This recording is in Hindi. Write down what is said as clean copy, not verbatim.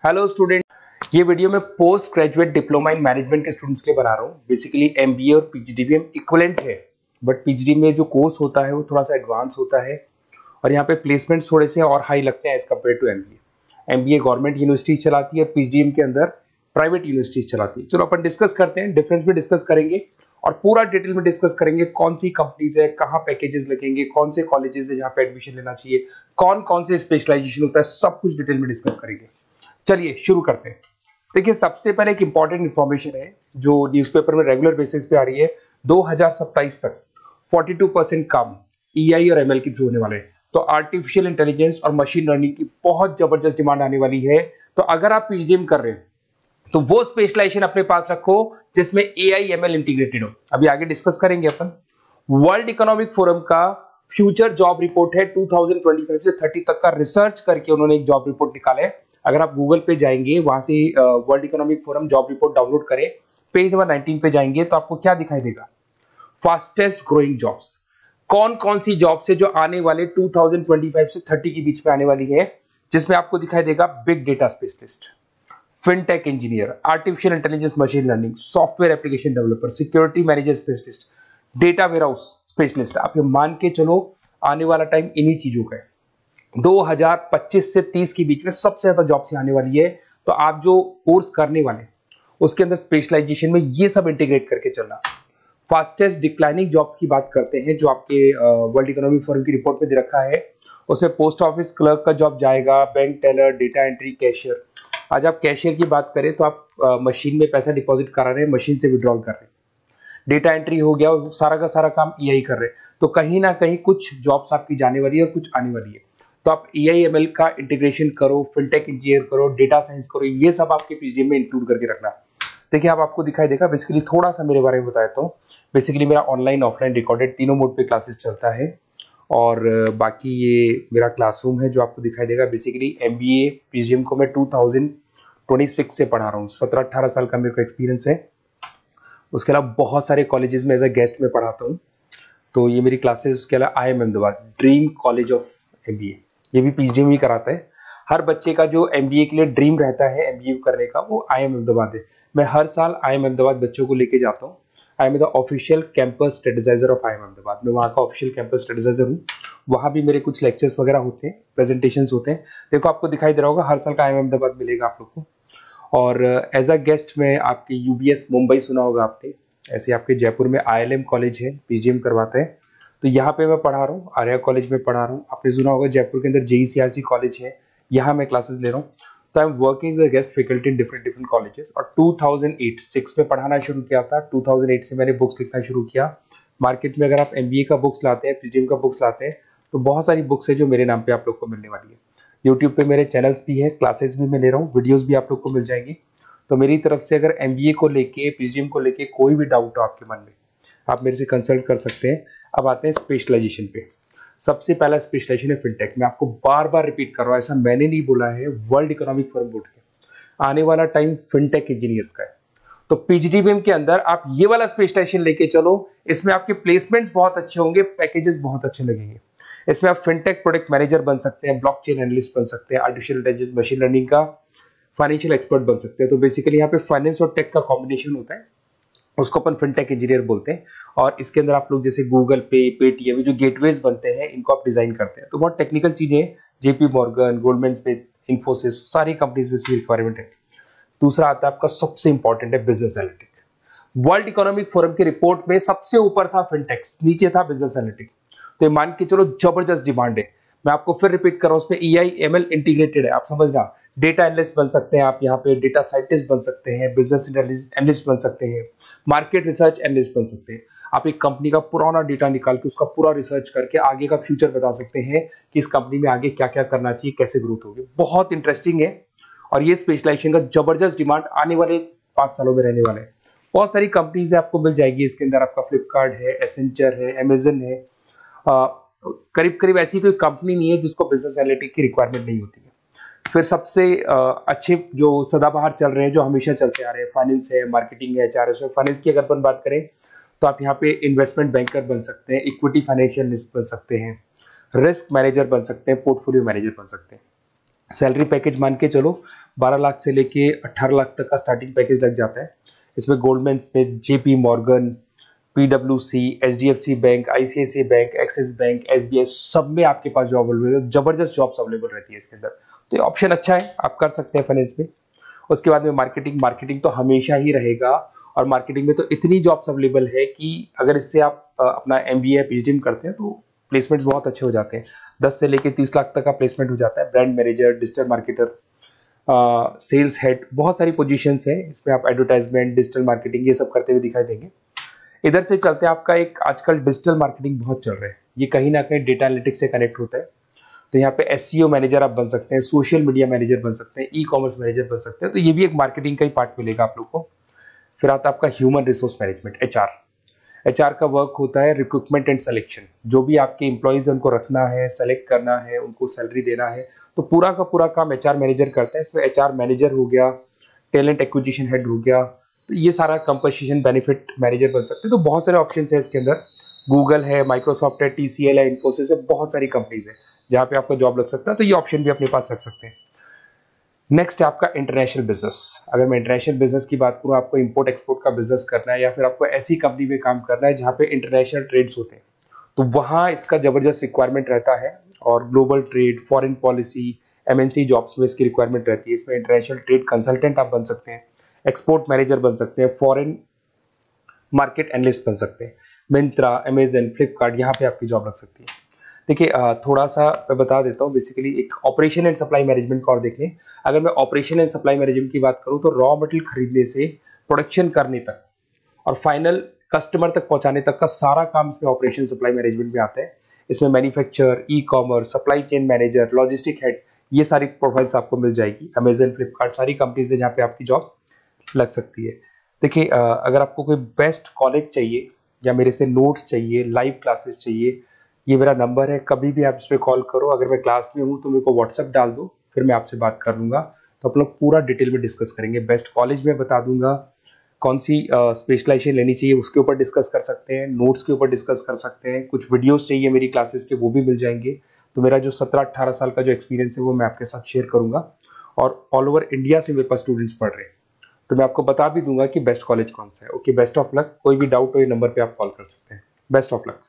हेलो स्टूडेंट, ये वीडियो मैं post graduate diploma in management के स्टूडेंट्स के लिए बना रहा हूँ। बेसिकली एमबीए और पीजीडीबीएम इक्विवेलेंट है, बट पीजीडी में जो कोर्स होता है वो थोड़ा सा एडवांस होता है और यहाँ पे प्लेसमेंट्स थोड़े से और हाई लगते हैं as compared to MBA. MBA government university चलाती है, पीजीडीएम के अंदर प्राइवेट यूनिवर्सिटी चलाती है। चलो अपन डिस्कस करते हैं, डिफरेंस भी डिस्कस करेंगे और पूरा डिटेल में डिस्कस करेंगे कौन सी कंपनीज है, कहाँ पैकेजेस लगेंगे, कौन से कॉलेजेस है जहाँ पे एडमिशन लेना चाहिए, कौन कौन से स्पेशलाइजेशन होता है, सब कुछ डिटेल में डिस्कस करेंगे। चलिए शुरू करते हैं। देखिए, सबसे पहले एक इंपॉर्टेंट इंफॉर्मेशन है जो न्यूज़पेपर में रेगुलर बेसिस पे आ रही है। 2027 तक 42% काम ईआई और एमएल के थ्रू होने वाले हैं। तो आर्टिफिशियल इंटेलिजेंस और मशीन लर्निंग की बहुत जबरदस्त डिमांड आने वाली है। तो अगर आप पीजीडीएम कर रहे हैं तो वो स्पेशलाइजेशन अपने पास रखो जिसमें एआई एमएल इंटीग्रेटेड हो। अभी आगे डिस्कस करेंगे अपन। वर्ल्ड इकोनॉमिक फोरम का फ्यूचर जॉब रिपोर्ट है 2025 से 30 तक का रिसर्च करके उन्होंने एक जॉब रिपोर्ट निकाला है। अगर आप गूगल पे जाएंगे, वहां से world economic forum job report download करें, पेज नंबर 19 पे जाएंगे तो आपको क्या दिखाई देगा? फास्टेस्ट ग्रोइंग जॉब्स, कौन कौन सी जॉब्स है जो आने वाले 2025 से 30 के बीच में आने वाली है, जिसमें आपको दिखाई देगा big data specialist, fintech engineer, artificial intelligence machine learning, software application developer, security manager specialist, data warehouse specialist. आप ये मान के चलो आने वाला टाइम इन्हीं चीजों का है। 2025 से 30 के बीच में सबसे ज्यादा जॉब्स आने वाली है। तो आप जो कोर्स करने वाले उसके अंदर स्पेशलाइजेशन में ये सब इंटीग्रेट करके चलना। फास्टेस्ट डिक्लाइनिंग जॉब्स की बात करते हैं जो आपके वर्ल्ड इकोनॉमिक फोरम की रिपोर्ट में दे रखा है। उसमें पोस्ट ऑफिस क्लर्क का जॉब जाएगा, bank teller, data entry, cashier. आज आप कैशियर की बात करें तो आप मशीन में पैसा डिपॉजिट करा रहे हैं, मशीन से विड्रॉल कर रहे हैं। डेटा एंट्री हो गया, सारा का सारा काम ईआई कर रहे हैं। तो कहीं ना कहीं कुछ जॉब्स आपकी जाने वाली है और कुछ आने वाली है। तो आप एआई एमएल का इंटीग्रेशन करो, फिनटेक इंजीनियर करो, डेटा साइंस करो, ये सब आपके पीजीडीएम में इंक्लूड करके रखना। देखिए, अब आपको दिखाई देगा। बेसिकली थोड़ा सा मेरे बारे में बताया तो बेसिकली मेरा ऑनलाइन ऑफलाइन रिकॉर्डेड तीनों मोड पे क्लासेस चलता है और बाकी ये मेरा क्लासरूम है जो आपको दिखाई देगा। बेसिकली एमबीए पीजीडीएम को मैं 2026 से पढ़ा रहा हूँ। 17-18 साल का मेरे को एक्सपीरियंस है। उसके अलावा बहुत सारे कॉलेजेस में एज अ गेस्ट में पढ़ाता हूँ। तो ये मेरी क्लासेस, उसके अलावा IIM Ahmedabad dream college of MBA, ये भी पीजीडीएम ही कराता है। हर बच्चे का जो एमबीए के लिए ड्रीम रहता है एमबीए करने का, वो IIM अहमदाबाद है। मैं हर साल IIM अहमदाबाद बच्चों को लेके जाता हूँ। I am the official campus strategizer of IIM Ahmedabad. मैं वहाँ का ऑफिशियल कैंपस स्ट्रेटेजाइजर हूँ। वहाँ भी मेरे कुछ लेक्चर्स वगैरह होते हैं, प्रेजेंटेशंस होते हैं। देखो, आपको दिखाई दे रहा होगा हर साल का IIM अहमदाबाद मिलेगा आप लोग को। और एज अ गेस्ट में आपके यूबीएस मुंबई सुना होगा आपने, ऐसे आपके जयपुर में ILM कॉलेज है, पीजीडीएम करवाता है। तो यहाँ पे मैं पढ़ा रहा हूँ, आर्या कॉलेज में पढ़ा रहा हूँ। आपने सुना होगा जयपुर के अंदर JECRC कॉलेज है, यहाँ मैं क्लासेस ले रहा हूँ। तो I am working as a guest faculty in different different colleges. और 2008-6 में पढ़ाना शुरू किया था। 2008 से मैंने बुक्स लिखना शुरू किया। मार्केट में अगर आप एमबीए का बुक्स लाते हैं, पीजीडीएम का बुक्स लाते हैं, तो बहुत सारी बुक्स है जो मेरे नाम पे आप लोग को मिलने वाली है। यूट्यूब पे मेरे चैनल्स भी है, क्लासेस भी मैं ले रहा हूँ, वीडियोज भी आप लोग को मिल जाएंगी। तो मेरी तरफ से अगर एमबीए को लेके, पीजीडीएम को लेके कोई भी डाउट हो आपके मन में, आप मेरे से कंसल्ट कर सकते हैं। अब आते हैं स्पेशलाइजेशन पे। सबसे पहला स्पेशलाइजेशन है फिनटेक। मैं आपको बार बार रिपीट कर रहा हूँ, ऐसा मैंने नहीं बोला है, वर्ल्ड इकोनॉमिक फोरम बोर्ड के। आने वाला टाइम फिनटेक इंजीनियर्स का है। तो पीजीडीएम के अंदर आप ये वाला स्पेशलाइजेशन लेके चलो। इसमें आपके प्लेसमेंट्स बहुत अच्छे होंगे, पैकेजेस बहुत अच्छे लगेंगे। इसमें आप फिनटेक प्रोडक्ट मैनेजर बन सकते हैं, ब्लॉकचेन एनालिस्ट बन सकते हैं, आर्टिफिशियल इंटेलिजेंस मशीन लर्निंग का फाइनेंशियल एक्सपर्ट बन सकते हैं। तो बेसिकली यहाँ पे फाइनेंस और टेक का कॉम्बिनेशन होता है, उसको अपन फिनटेक इंजीनियर बोलते हैं। और इसके अंदर आप लोग जैसे गूगल पे, पेटीएम, जो गेटवेज बनते हैं, इनको आप डिजाइन करते हैं। तो बहुत टेक्निकल चीजें हैं। JP Morgan, Goldman Smith, Infosys, सारी कंपनीज में इसकी रिक्वायरमेंट है। दूसरा आता है आपका सबसे इंपॉर्टेंट है business analytic. World economic forum की रिपोर्ट में सबसे ऊपर था फिनटेक्स, नीचे था बिजनेस एनालिटिक। तो ये मान के चलो जबरदस्त डिमांड है। मैं आपको फिर रिपीट कर रहा हूं, उसमें EI ML इंटीग्रेटेड है। आप समझना, डेटा एनालिस्ट बन सकते हैं आप, यहाँ पे डेटा साइंटिस्ट बन सकते हैं, बिजनेस एनालिस्ट बन सकते हैं, मार्केट रिसर्च एनालिस्ट बन सकते हैं। आप एक कंपनी का पुराना डेटा निकाल के उसका पूरा रिसर्च करके आगे का फ्यूचर बता सकते हैं कि इस कंपनी में आगे क्या क्या करना चाहिए, कैसे ग्रोथ होगी। बहुत इंटरेस्टिंग है और ये स्पेशलाइजेशन का जबरदस्त डिमांड आने वाले 5 सालों में रहने वाले हैं। बहुत सारी कंपनीज आपको मिल जाएगी इसके अंदर। आपका फ्लिपकार्ट है, एसेंचर है, अमेजन है। करीब करीब ऐसी कोई कंपनी नहीं है जिसको बिजनेस एनालिटिक की रिक्वायरमेंट नहीं होती है। फिर सबसे अच्छे जो सदाबहार चल रहे हैं, जो हमेशा चलते आ रहे हैं, फाइनेंस है, मार्केटिंग है, HRS है। फाइनेंस की अगर अपन बात करें तो आप यहाँ पे इन्वेस्टमेंट बैंकर बन सकते हैं, इक्विटी फाइनेंशियल बन सकते हैं, रिस्क मैनेजर बन सकते हैं, पोर्टफोलियो मैनेजर बन सकते हैं। सैलरी पैकेज मान के चलो 12 लाख से लेके 18 लाख तक का स्टार्टिंग पैकेज लग जाता है। इसमें गोल्डमैन स्मिथ, जेपी मॉर्गन, पीडब्ल्यूसी, HDFC bank, ICICI bank, Axis bank, SBI, सब में आपके पास जॉब अवेलेबल है। जबरदस्त जॉब्स अवेलेबल रहती है इसके अंदर, तो ये ऑप्शन अच्छा है, आप कर सकते हैं फाइनेंस में। उसके बाद में मार्केटिंग, मार्केटिंग तो हमेशा ही रहेगा, और मार्केटिंग में तो इतनी जॉब्स अवेलेबल है कि अगर इससे आप अपना एमबीए पीएचडी करते हैं तो प्लेसमेंट्स बहुत अच्छे हो जाते हैं। 10 से लेके 30 लाख तक का प्लेसमेंट हो जाता है। Brand manager, digital marketer, sales head, बहुत सारी पोजीशंस है इसमें। आप एडवर्टाइजमेंट, डिजिटल मार्केटिंग, ये सब करते हुए दिखाई देंगे। इधर से चलते हैं, आपका एक आजकल डिजिटल मार्केटिंग बहुत चल रहा है, ये कहीं ना कहीं डेटा एनालिटिक्स से कनेक्ट होता है। तो यहाँ पे एसईओ मैनेजर आप बन सकते हैं, सोशल मीडिया मैनेजर बन सकते हैं, ई कॉमर्स मैनेजर बन सकते हैं, तो ये भी एक मार्केटिंग का ही पार्ट मिलेगा आप लोग को। फिर आता है आपका human resource management, HR. HR का वर्क होता है रिक्रूटमेंट एंड सिलेक्शन। जो भी आपके एम्प्लॉइज उनको रखना है, सेलेक्ट करना है, उनको सैलरी देना है, तो पूरा का पूरा काम एचआर मैनेजर करता है। इसमें एचआर मैनेजर हो गया, टैलेंट एक्विजिशन हेड हो गया, तो ये सारा कंपनसेशन बेनिफिट मैनेजर बन सकते हैं। तो बहुत सारे ऑप्शन है इसके अंदर। गूगल है, माइक्रोसॉफ्ट है, टीसीएल है, इन्फोसिस है, बहुत सारी कंपनीज है जहां पे आपका जॉब लग सकता है, तो ये ऑप्शन भी अपने पास रख सकते हैं। नेक्स्ट है आपका इंटरनेशनल बिजनेस। अगर मैं इंटरनेशनल बिजनेस की बात करूं, आपको इंपोर्ट एक्सपोर्ट का बिजनेस करना है, या फिर आपको ऐसी कंपनी में काम करना है जहां पे इंटरनेशनल ट्रेड्स होते हैं, तो वहां इसका जबरदस्त रिक्वायरमेंट रहता है। और global trade, foreign policy, MNC jobs में इसकी रिक्वायरमेंट रहती है। इसमें इंटरनेशनल ट्रेड कंसल्टेंट आप बन सकते हैं, एक्सपोर्ट मैनेजर बन सकते हैं, फॉरेन मार्केट एनालिस्ट बन सकते हैं। मिंत्रा, अमेजन, फ्लिपकार्ट, यहाँ पे आपकी जॉब लग सकती है। देखिए थोड़ा सा मैं बता देता हूँ। बेसिकली एक ऑपरेशन एंड सप्लाई मैनेजमेंट का और देख लें। अगर मैं ऑपरेशन एंड सप्लाई मैनेजमेंट की बात करूँ, तो रॉ मटेरियल खरीदने से प्रोडक्शन करने तक और फाइनल कस्टमर तक पहुंचाने तक का सारा काम इसमें ऑपरेशन सप्लाई मैनेजमेंट में आता है। इसमें manufacture, e commerce, supply chain manager, logistic head, ये सारी प्रोफाइल्स आपको मिल जाएगी। अमेजन, फ्लिपकार्ट, सारी कंपनीज है जहाँ पे आपकी जॉब लग सकती है। देखिए अगर आपको कोई बेस्ट कॉलेज चाहिए, या मेरे से नोट्स चाहिए, लाइव क्लासेस चाहिए, ये मेरा नंबर है, कभी भी आप इस पर कॉल करो। अगर मैं क्लास में हूँ तो मेरे को व्हाट्सएप डाल दो, फिर मैं आपसे बात कर लूंगा। तो आप लोग पूरा डिटेल में डिस्कस करेंगे। बेस्ट कॉलेज में बता दूंगा, कौन सी स्पेशलाइजेशन लेनी चाहिए उसके ऊपर डिस्कस कर सकते हैं, नोट्स के ऊपर डिस्कस कर सकते हैं। कुछ वीडियोस चाहिए मेरी क्लासेस के, वो भी मिल जाएंगे। तो मेरा जो 17-18 साल का जो एक्सपीरियंस है वो मैं आपके साथ शेयर करूंगा। और ऑल ओवर इंडिया से मेरे पास स्टूडेंट्स पढ़ रहे हैं, तो मैं आपको बता भी दूंगा कि बेस्ट कॉलेज कौन सा है। Okay, best of luck. कोई भी डाउट हो ये नंबर पे आप कॉल कर सकते हैं। Best of luck.